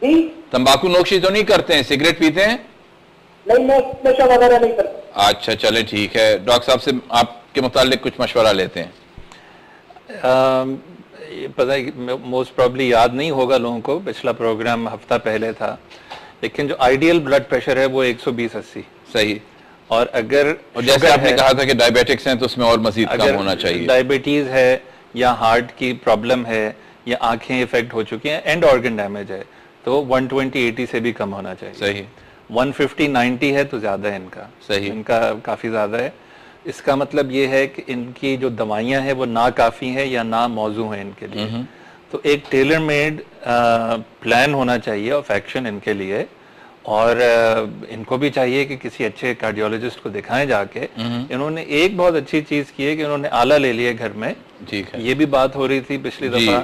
जी तंबाकू नोशी तो नहीं करते हैं, सिगरेट पीते हैं? नहीं, मैं नशा वगैरह नहीं करता। अच्छा चले ठीक है, डॉक्टर साहब से आपके मुतालिक कुछ मशवरा लेते हैं। ये पता है मोस्ट प्रॉब्ली याद नहीं होगा लोगों को, पिछला प्रोग्राम हफ्ता पहले था, लेकिन जो आइडियल ब्लड प्रेशर है वो 120/80। सही। और अगर और जैसे आपने कहा था कि डायबिटिक्स हैं तो उसमें और मजीद कम होना चाहिए। डायबिटीज है या हार्ट की प्रॉब्लम है या आंखें इफेक्ट हो चुकी हैं, एंड ऑर्गन डैमेज है, तो 120/80 से भी कम होना चाहिए। सही। 150/90 है तो ज्यादा है इनका। सही। इनका काफी ज्यादा है। इसका मतलब ये है कि इनकी जो दवाइयां हैं वो ना काफ़ी हैं या ना मौजू हैं इनके लिए। तो एक टेलर मेड प्लान होना चाहिए ऑफ एक्शन इनके लिए, और इनको भी चाहिए कि किसी अच्छे कार्डियोलॉजिस्ट को दिखाएं जाके। इन्होंने एक बहुत अच्छी चीज़ की है कि इन्होंने आला ले लिया घर में। ठीक है। ये भी बात हो रही थी पिछली दफ़ा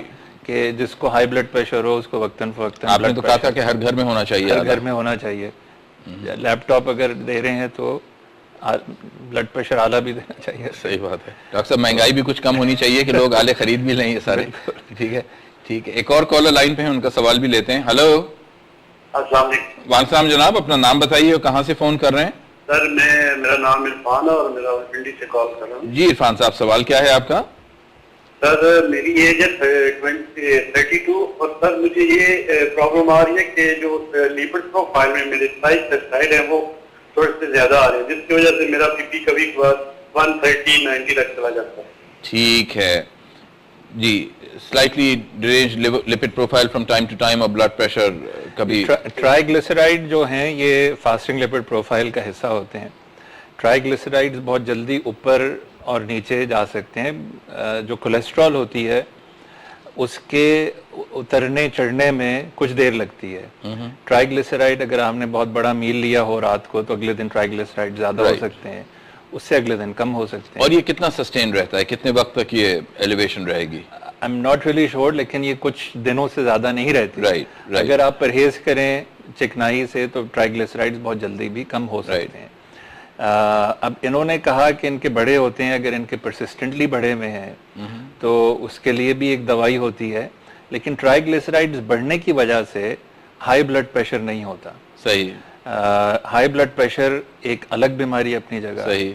कि जिसको हाई ब्लड प्रेशर हो उसको वक्तन फवक्तन आपने तो कहा था कि हर घर में होना चाहिए। हर घर में होना चाहिए। लैपटॉप अगर दे रहे हैं तो ब्लड प्रेशर आला भी देना चाहिए। सही बात है डॉक्टर साहब, महंगाई भी कुछ कम होनी चाहिए कि लोग आले खरीद भी लें ये सारे। ठीक है ठीक है, एक और कॉलर लाइन पे है, उनका सवाल भी लेते हैं। हेलो। अस्सलाम वालेकुम। वालेकुम जनाब, अपना नाम बताइए और कहाँ से फोन कर रहे हैं? सर मेरा नाम इरफान है और मेरा दिल्ली से कॉल कर रहा हूँ। जी इरफान साहब, सवाल क्या है आपका? सर मेरी एज है 32 और सर मुझे ये प्रॉब्लम आ रही है कि जो लिपिड प्रोफाइल में मेरे ट्राइग्लिसराइड है वो थोड़े से ज्यादा आ रहे हैं, जिसकी वजह से मेरा बीपी कभी कभार 130-90 तक चला जाता है। ठीक है जी, slightly derange lipid profile from time to time और ब्लड प्रेशर कभी। ट्राइग्लिसराइड जो हैं ये फास्टिंग लिपिड प्रोफाइल का हिस्सा होते हैं। ट्राइग्लिसराइड्स बहुत जल्दी ऊपर और नीचे जा सकते हैं। जो कोलेस्ट्रॉल होती है उसके उतरने चढ़ने में कुछ देर लगती है। ट्राइग्लिसराइड अगर हमने बहुत बड़ा मील लिया हो रात को तो अगले दिन ट्राइग्लिसराइड ज्यादा हो सकते हैं, उससे अगले दिन कम हो सकते हैं। और ये कितना सस्टेन रहता है, कितने वक्त तक ये एलिवेशन रहेगी? I am not really sure, लेकिन ये कुछ दिनों से ज्यादा नहीं रहती। राइट। अगर आप परहेज करें चिकनाई से तो ट्राइग्लिसराइड्स बहुत जल्दी भी कम हो सकते हैं। अब इन्होंने कहा कि इनके बड़े होते हैं, अगर इनके परसिस्टेंटली बढ़े हुए हैं तो उसके लिए भी एक दवाई होती है, लेकिन ट्राइग्लिसराइड्स बढ़ने की वजह से हाई ब्लड प्रेशर नहीं होता। सही। हाई ब्लड प्रेशर एक अलग बीमारी अपनी जगह। सही।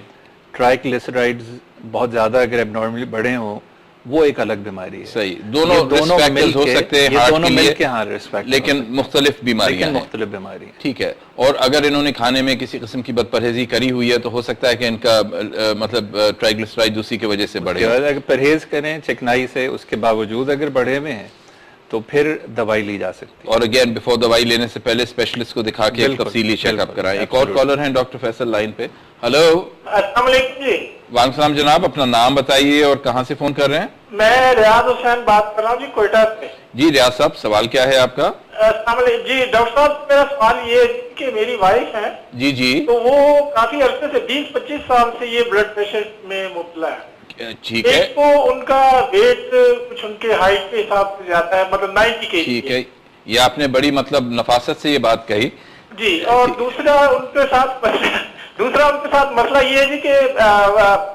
ट्राइग्लिसराइड्स बहुत ज्यादा अगर एबनॉर्मली बढ़े हों वो एक अलग बीमारी है। सही। दोनों रिस्क हो सकते हैं, हार्ट के लिए, हाँ, रिस्पेक्ट, लेकिन मुख्तलिफ बीमारियां हैं। मुख्तलिफ बीमारी। ठीक है। और अगर इन्होंने खाने में किसी किस्म की बदपरहेजी करी हुई है तो हो सकता है कि इनका मतलब ट्राइग्लिसराइड उसी की वजह से बढ़े। अगर परहेज करें चिकनाई से, उसके बावजूद अगर बढ़े हुए हैं तो फिर दवाई ली जा सकती है। और अगेन बिफोर दवाई लेने से पहले स्पेशलिस्ट को दिखा के एक तफसीली चेकअप कराएं। एक और कॉलर हैं डॉक्टर फैसल लाइन पे। हेलो। अस्सलाम वालेकुम जी। वालेकुम जनाब, अपना नाम बताइए और कहाँ से फोन कर रहे हैं? मैं रियाज हुसैन बात कर रहा हूँ जी, कोयटा से। जी रियाज साहब, सवाल क्या है आपका? अस्सलाम वालेकुम जी। डॉक्टर साहब मेरा सवाल ये है कि मेरी वाइफ है जी जी, तो वो काफी अरसे से 20-25 साल से ये ब्लड प्रेशर में मुब्तला है। ठीक है। एक तो उनका वेट कुछ उनके हाइट के हिसाब से ज्यादा है, मतलब 90 केजी। ठीक है, ये आपने बड़ी मतलब नफासत से ये बात कही जी। और दूसरा उनके साथ मसला ये है जी कि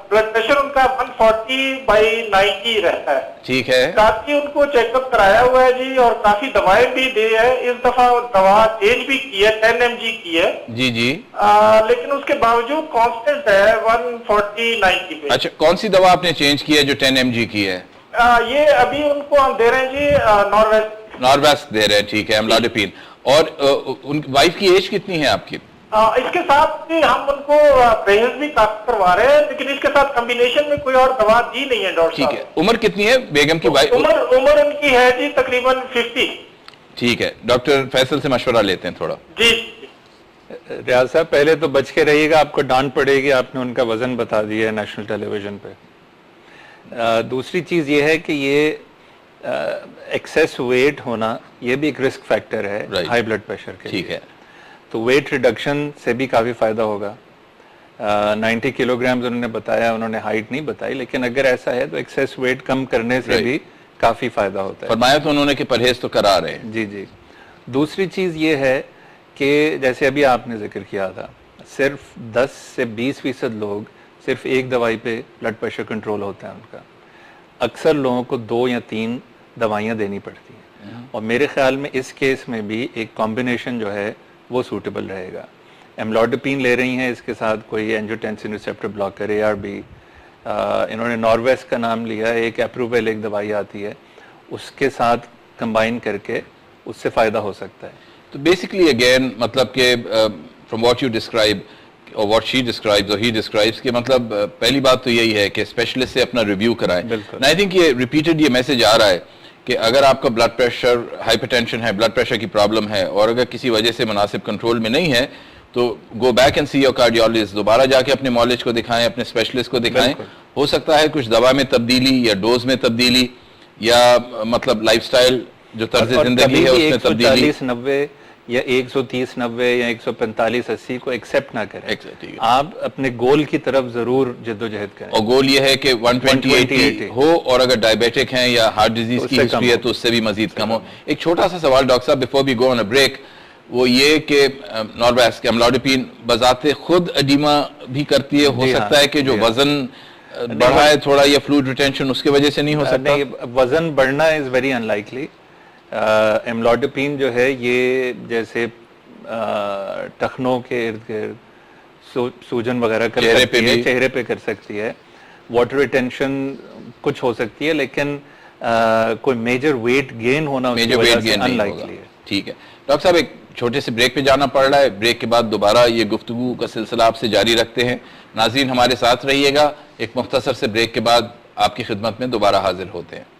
ब्लड प्रेशर उनका 140/90 रहता है। ठीक है। काफी उनको चेकअप कराया हुआ है जी और काफी दवाएं भी दी है। इस दफा दवा चेंज भी की है, 10 mg की है। जी जी। लेकिन उसके बावजूद कांस्टेंट है 140/90 पे। अच्छा, कौन सी दवा आपने चेंज की है जो 10 mg की है? ये अभी उनको हम दे रहे हैं जी नॉर्वेस्ट दे रहे हैं। ठीक है, अम्लोडिपिन। और उन वाइफ की एज कितनी है आपकी? इसके साथ भी हम उनको परहेज भी करवा रहे हैं, लेकिन इसके साथ कॉम्बिनेशन में कोई और दवा दी नहीं है डॉक्टर साहब। ठीक है। उम्र कितनी है बेगम की वाइफ? उम्र उनकी है जी तकरीबन 50। ठीक है, डॉक्टर फैसल से मशवरा लेते हैं थोड़ा। जी। रियाज साहब पहले तो बच के रहिएगा, आपको डांट पड़ेगी, आपने उनका वजन बता दिया है नेशनल टेलीविजन पे। दूसरी चीज ये है कि ये एक्सेस वेट होना ये भी एक रिस्क फैक्टर है हाई ब्लड प्रेशर के। ठीक है। तो वेट रिडक्शन से भी काफ़ी फ़ायदा होगा। 90 किलोग्राम उन्होंने बताया, उन्होंने हाइट नहीं बताई, लेकिन अगर ऐसा है तो एक्सेस वेट कम करने से भी काफ़ी फ़ायदा होता है। फरमाया तो उन्होंने कि परहेज तो करा रहे हैं। जी जी। दूसरी चीज़ ये है कि जैसे अभी आपने जिक्र किया था, सिर्फ 10 से 20% लोग सिर्फ एक दवाई पे ब्लड प्रेशर कंट्रोल होता है उनका। अक्सर लोगों को 2 या 3 दवाइयाँ देनी पड़ती हैं। और मेरे ख्याल में इस केस में भी एक कॉम्बिनेशन जो है वो सूटेबल रहेगा। एमलॉडिपिन ले रही हैं, इसके साथ कोई एंजियोटेंसिन रिसेप्टर ब्लॉकर ARB, इन्होंने नॉर्वेस्ट का नाम लिया है, एक अप्रूवल एक दवाई आती है, उसके साथ कंबाइन करके उससे फ़ायदा हो सकता है। तो बेसिकली अगेन मतलब कि फ्रॉम व्हाट यू डिस्क्राइब और व्हाट शी डिस्क्राइब्स और ही डिस्क्राइब्स के मतलब पहली बात तो यही है कि स्पेशलिस्ट से अपना रिव्यू कराएं। आई थिंक ये रिपीटेड ये मैसेज आ रहा है कि अगर आपका ब्लड प्रेशर, हाइपरटेंशन है, ब्लड प्रेशर की प्रॉब्लम है और अगर किसी वजह से मुनासिब कंट्रोल में नहीं है तो go back and see your cardiologist, दोबारा जाके अपने मॉलेज को दिखाएं, अपने स्पेशलिस्ट को दिखाएं। हो सकता है कुछ दवा में तब्दीली या डोज में तब्दीली या मतलब लाइफस्टाइल जो तर्ज जिंदगी है उसमें तब्दीली 140-90 या 130-90 या 145-80 को एक्सेप्ट ना करें। आप अपने गोल की तरफ जरूर जद्दोजहद करें और गोल ये है कि 120-80 हो और अगर डायबिटिक हैं या हार्ट डिजीज की हिस्ट्री है तो उससे भी मजीद कम हो। एक छोटा सा सवाल डॉक्टर साहब before we go on a break, वो ये कि नॉर्वेस्ट एमलॉडिपिन बजाते खुद एडिमा भी करती है, हो सकता है कि जो वजन बढ़ा है थोड़ा या फ्लूइड रिटेंशन उसके वजह से नहीं हो सकता? वजन बढ़ना इज वेरी अनलाइकली। एमलॉडिपिन जो है ये जैसे टखनों के इर्द गिर्द सूजन वगैरह कर सकती है, चेहरे पे कर सकती है, वाटर रिटेंशन कुछ हो सकती है, लेकिन कोई मेजर वेट गेन होना अनलाइकली है। ठीक है डॉक्टर साहब, एक छोटे से ब्रेक पे जाना पड़ रहा है, ब्रेक के बाद दोबारा ये गुफ्तगू का सिलसिला आपसे जारी रखते हैं। नाज़रीन हमारे साथ रहिएगा, एक मुख्तसर से ब्रेक के बाद आपकी खिदमत में दोबारा हाजिर होते हैं।